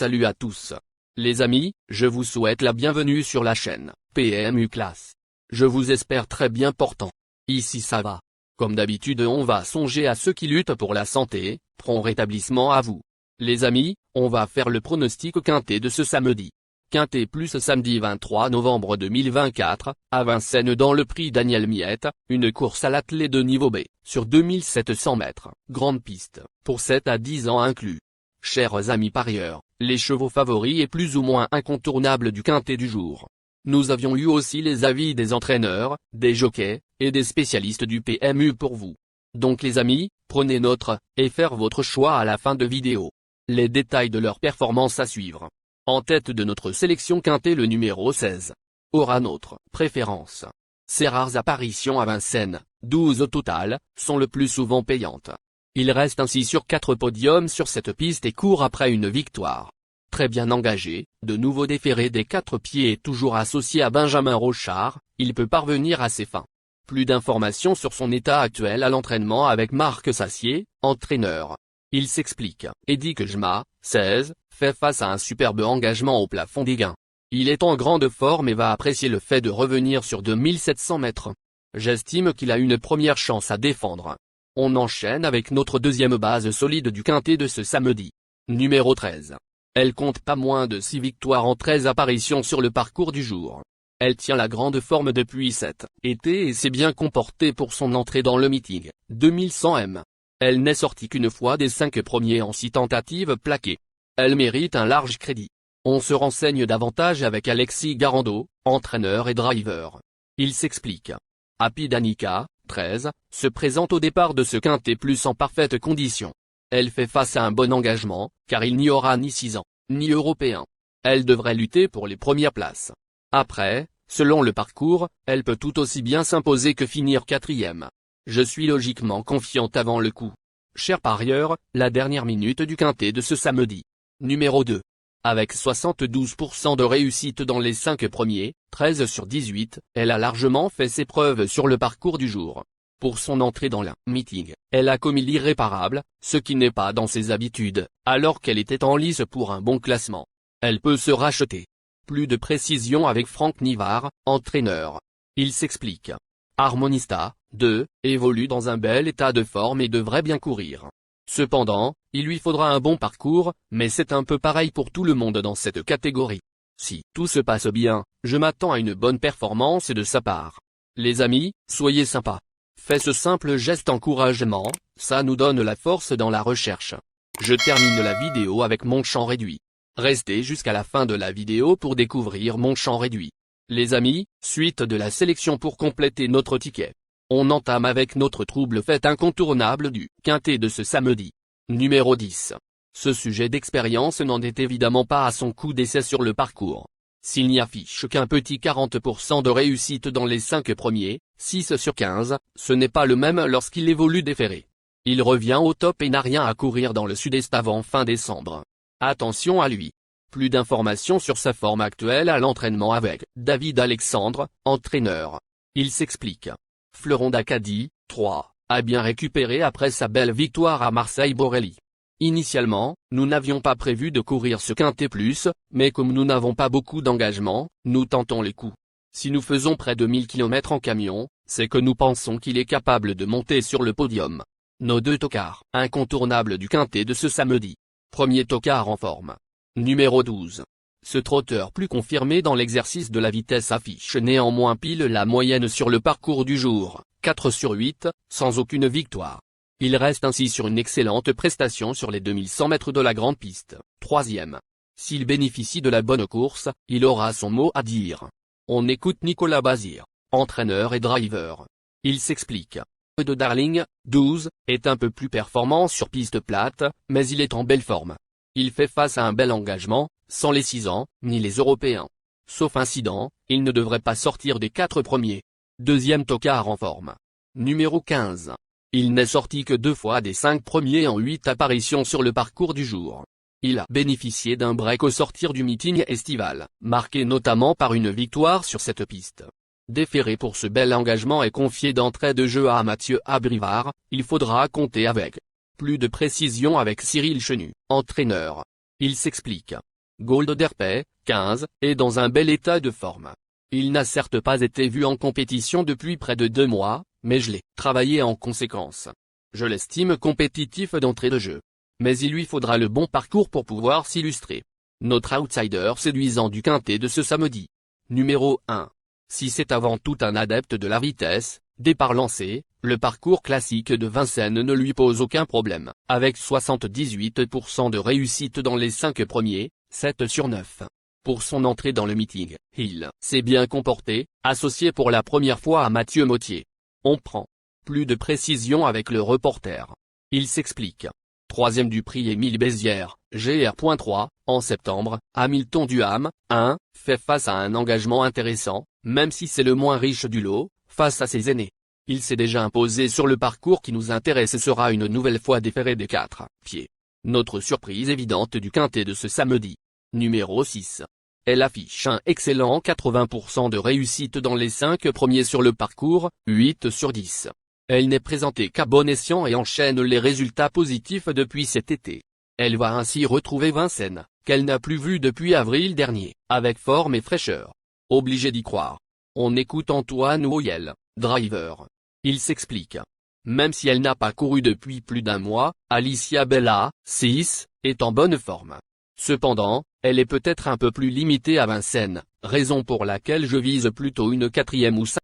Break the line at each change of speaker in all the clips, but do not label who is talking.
Salut à tous. Les amis, je vous souhaite la bienvenue sur la chaîne PMU Classe. Je vous espère très bien portant. Ici ça va. Comme d'habitude on va songer à ceux qui luttent pour la santé, prompt rétablissement à vous. Les amis, on va faire le pronostic quintet de ce samedi. Quintet plus samedi 23 novembre 2024, à Vincennes dans le prix Daniel Miette, une course à l'attelé de niveau B, sur 2700 mètres, grande piste, pour 7 à 10 ans inclus. Chers amis parieurs, les chevaux favoris et plus ou moins incontournables du quintet du jour. Nous avions eu aussi les avis des entraîneurs, des jockeys, et des spécialistes du PMU pour vous. Donc les amis, prenez note, et faire votre choix à la fin de vidéo. Les détails de leur performance à suivre. En tête de notre sélection quintet le numéro 16. Aura notre préférence. Ses rares apparitions à Vincennes, 12 au total, sont le plus souvent payantes. Il reste ainsi sur 4 podiums sur cette piste et court après une victoire. Très bien engagé, de nouveau déféré des 4 pieds et toujours associé à Benjamin Rochard, il peut parvenir à ses fins. Plus d'informations sur son état actuel à l'entraînement avec Marc Sassier, entraîneur. Il s'explique, et dit que Jma, 16, fait face à un superbe engagement au plafond des gains. Il est en grande forme et va apprécier le fait de revenir sur 2700 mètres. J'estime qu'il a une première chance à défendre. On enchaîne avec notre deuxième base solide du quintet de ce samedi. Numéro 13. Elle compte pas moins de 6 victoires en 13 apparitions sur le parcours du jour. Elle tient la grande forme depuis cet été et s'est bien comportée pour son entrée dans le meeting, 2100 m. Elle n'est sortie qu'une fois des 5 premiers en 6 tentatives plaquées. Elle mérite un large crédit. On se renseigne davantage avec Alexis Garando, entraîneur et driver. Il s'explique. Happy Danica, 13, se présente au départ de ce quintet plus en parfaite condition. Elle fait face à un bon engagement, car il n'y aura ni 6 ans, ni européen. Elle devrait lutter pour les premières places. Après, selon le parcours, elle peut tout aussi bien s'imposer que finir 4e. Je suis logiquement confiante avant le coup. Chers parieurs, la dernière minute du quintet de ce samedi. Numéro 2. Avec 72% de réussite dans les 5 premiers, 13 sur 18, elle a largement fait ses preuves sur le parcours du jour. Pour son entrée dans le meeting, elle a commis l'irréparable, ce qui n'est pas dans ses habitudes, alors qu'elle était en lice pour un bon classement. Elle peut se racheter. Plus de précision avec Franck Nivard, entraîneur. Il s'explique. Harmonista, 2, évolue dans un bel état de forme et devrait bien courir. Cependant, il lui faudra un bon parcours, mais c'est un peu pareil pour tout le monde dans cette catégorie. Si tout se passe bien, je m'attends à une bonne performance de sa part. Les amis, soyez sympas. Faites ce simple geste encouragement, ça nous donne la force dans la recherche. Je termine la vidéo avec mon champ réduit. Restez jusqu'à la fin de la vidéo pour découvrir mon champ réduit. Les amis, suite de la sélection pour compléter notre ticket. On entame avec notre trouble fête incontournable du quintet de ce samedi. Numéro 10. Ce sujet d'expérience n'en est évidemment pas à son coup d'essai sur le parcours. S'il n'y affiche qu'un petit 40% de réussite dans les 5 premiers, 6 sur 15, ce n'est pas le même lorsqu'il évolue déféré. Il revient au top et n'a rien à courir dans le sud-est avant fin décembre. Attention à lui. Plus d'informations sur sa forme actuelle à l'entraînement avec David Alexandre, entraîneur. Il s'explique. Fleuron d'Acadie, 3, a bien récupéré après sa belle victoire à Marseille-Borelli. Initialement, nous n'avions pas prévu de courir ce quintet plus, mais comme nous n'avons pas beaucoup d'engagement, nous tentons les coups. Si nous faisons près de 1000 km en camion, c'est que nous pensons qu'il est capable de monter sur le podium. Nos 2 tocards, incontournables du quintet de ce samedi. Premier tocard en forme. Numéro 12. Ce trotteur plus confirmé dans l'exercice de la vitesse affiche néanmoins pile la moyenne sur le parcours du jour, 4 sur 8, sans aucune victoire. Il reste ainsi sur une excellente prestation sur les 2100 mètres de la grande piste, 3e. S'il bénéficie de la bonne course, il aura son mot à dire. On écoute Nicolas Bazir, entraîneur et driver. Il s'explique. De Darling, 12, est un peu plus performant sur piste plate, mais il est en belle forme. Il fait face à un bel engagement, sans les 6 ans, ni les européens. Sauf incident, il ne devrait pas sortir des 4 premiers. Deuxième tocard en forme. Numéro 15. Il n'est sorti que 2 fois des 5 premiers en 8 apparitions sur le parcours du jour. Il a bénéficié d'un break au sortir du meeting estival, marqué notamment par une victoire sur cette piste. Déféré pour ce bel engagement et confié d'entrée de jeu à Mathieu Abrivard, il faudra compter avec. Plus de précision avec Cyril Chenu, entraîneur. Il s'explique. Gold Derpay, 15, est dans un bel état de forme. Il n'a certes pas été vu en compétition depuis près de 2 mois, mais je l'ai travaillé en conséquence. Je l'estime compétitif d'entrée de jeu. Mais il lui faudra le bon parcours pour pouvoir s'illustrer. Notre outsider séduisant du quintet de ce samedi. Numéro 1. Si c'est avant tout un adepte de la vitesse, départ lancé, le parcours classique de Vincennes ne lui pose aucun problème. Avec 78% de réussite dans les 5 premiers, 7 sur 9. Pour son entrée dans le meeting, il s'est bien comporté, associé pour la première fois à Mathieu Mottier. On prend plus de précision avec le reporter. Il s'explique. 3e du prix Émile Bézières, GR.3, en septembre, Hamilton Duham, 1, fait face à un engagement intéressant, même si c'est le moins riche du lot, face à ses aînés. Il s'est déjà imposé sur le parcours qui nous intéresse et sera une nouvelle fois déféré des 4 pieds. Notre surprise évidente du quintet de ce samedi. Numéro 6. Elle affiche un excellent 80% de réussite dans les 5 premiers sur le parcours, 8 sur 10. Elle n'est présentée qu'à bon escient et enchaîne les résultats positifs depuis cet été. Elle va ainsi retrouver Vincennes, qu'elle n'a plus vu depuis avril dernier, avec forme et fraîcheur. Obligé d'y croire. On écoute Antoine Oyel, driver. Il s'explique. Même si elle n'a pas couru depuis plus d'1 mois, Alicia Bella, 6, est en bonne forme. Cependant, elle est peut-être un peu plus limitée à Vincennes, raison pour laquelle je vise plutôt une 4e ou 5.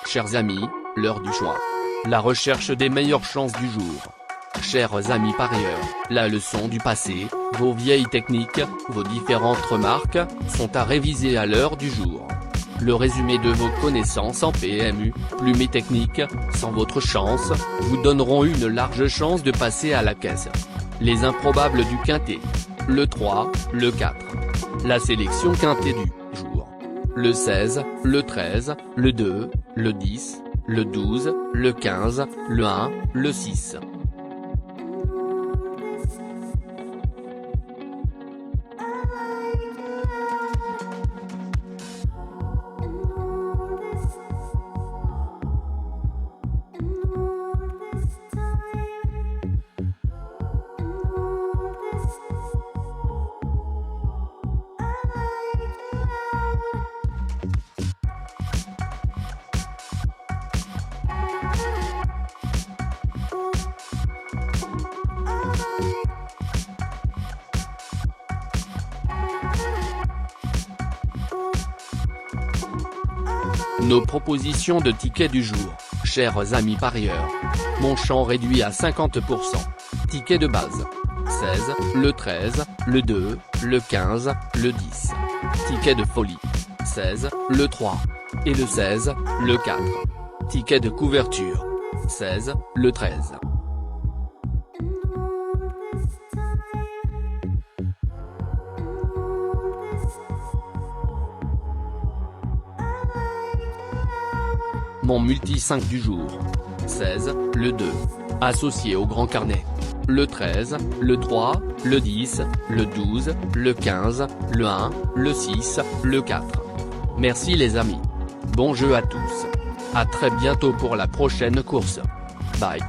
Chers amis, l'heure du choix. La recherche des meilleures chances du jour. Chers amis parieurs, la leçon du passé, vos vieilles techniques, vos différentes remarques, sont à réviser à l'heure du jour. Le résumé de vos connaissances en PMU, plume et technique, sans votre chance, vous donneront une large chance de passer à la caisse. Les improbables du quintet. Le 3, le 4. La sélection quintet du jour. Le 16, le 13, le 2, le 10, le 12, le 15, le 1, le 6. Nos propositions de tickets du jour, chers amis parieurs. Mon champ réduit à 50%. Ticket de base. 16, le 13, le 2, le 15, le 10. Ticket de folie. 16, le 3. Et le 16, le 4. Ticket de couverture. 16, le 13. Mon multi 5 du jour. 16, le 2. Associé au grand carnet. Le 13, le 3, le 10, le 12, le 15, le 1, le 6, le 4. Merci les amis. Bon jeu à tous. À très bientôt pour la prochaine course. Bye.